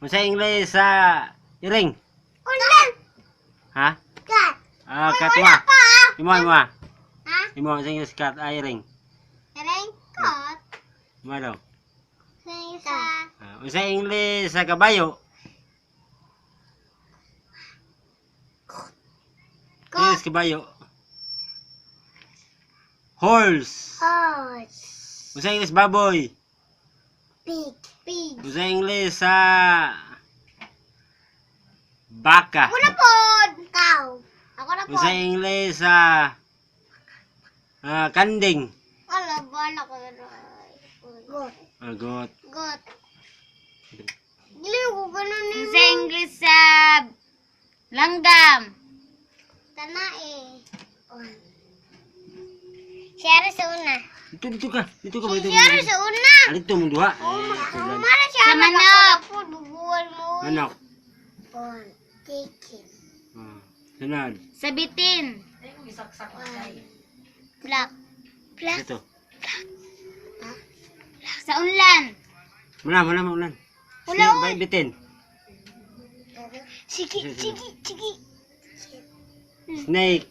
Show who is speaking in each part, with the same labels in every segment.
Speaker 1: Sa English sa iring.
Speaker 2: Ulan.
Speaker 1: Ha?
Speaker 2: Cat.
Speaker 1: Katwa. Imo.
Speaker 2: Ha?
Speaker 1: Imo sa English cat iring.
Speaker 2: Raincoat.
Speaker 1: Imo daw.
Speaker 2: Sa
Speaker 1: Sa English sa kabayo. English kabayo. Horse.
Speaker 2: horse.
Speaker 1: Sa English baboy.
Speaker 2: Pig. Pig.
Speaker 1: Sa English sa baka.
Speaker 2: Ako na po. Cow. Ako na po.
Speaker 1: Sa English sa kanding.
Speaker 2: Ala, bala ko na. Goat.
Speaker 1: Got.
Speaker 2: Goat. Dili ko ganun ni.
Speaker 3: Sa English sa langgam.
Speaker 2: Tanae. Siya sa una.
Speaker 1: Dito ka. Dito ka.
Speaker 2: Siya sa una.
Speaker 1: Alito mo duha.
Speaker 2: Mara siya.
Speaker 3: Sa manok.
Speaker 2: Bubuan mo.
Speaker 1: Manok.
Speaker 2: Bon. Chicken.
Speaker 1: Sunod.
Speaker 3: Sa bitin.
Speaker 2: Black. Black.
Speaker 1: Dito.
Speaker 3: Sa unlan.
Speaker 1: Muna.
Speaker 2: Wala,
Speaker 1: Bay bitin.
Speaker 2: Sige.
Speaker 1: Snake.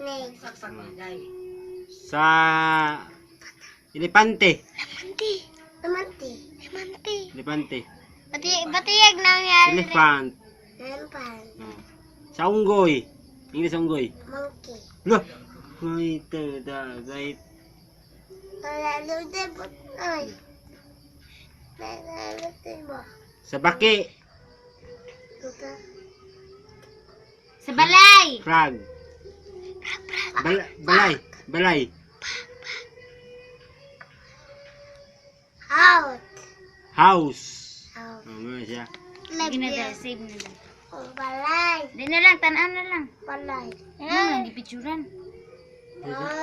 Speaker 2: Snake.
Speaker 1: Sa elepante.
Speaker 2: Lemante.
Speaker 1: Elepante.
Speaker 2: Batiyag nangyari.
Speaker 1: Elephant.
Speaker 2: Elephant.
Speaker 1: Sa unggoy. English sa unggoy.
Speaker 2: Monkey.
Speaker 1: Loh. Wait, right.
Speaker 2: Lalute po. Ay. Lalute mo.
Speaker 1: Sa baki.
Speaker 2: Lupa.
Speaker 3: Sa balay.
Speaker 1: Frog. Balay.
Speaker 2: Out.
Speaker 1: House.
Speaker 2: Out.
Speaker 1: Ano siya?
Speaker 3: Sige na daw. Save na daw.
Speaker 2: Balay.
Speaker 3: Di na lang. Tanan na lang.
Speaker 2: Balay.
Speaker 3: Ano lang. Di picturan.
Speaker 1: Ano siya?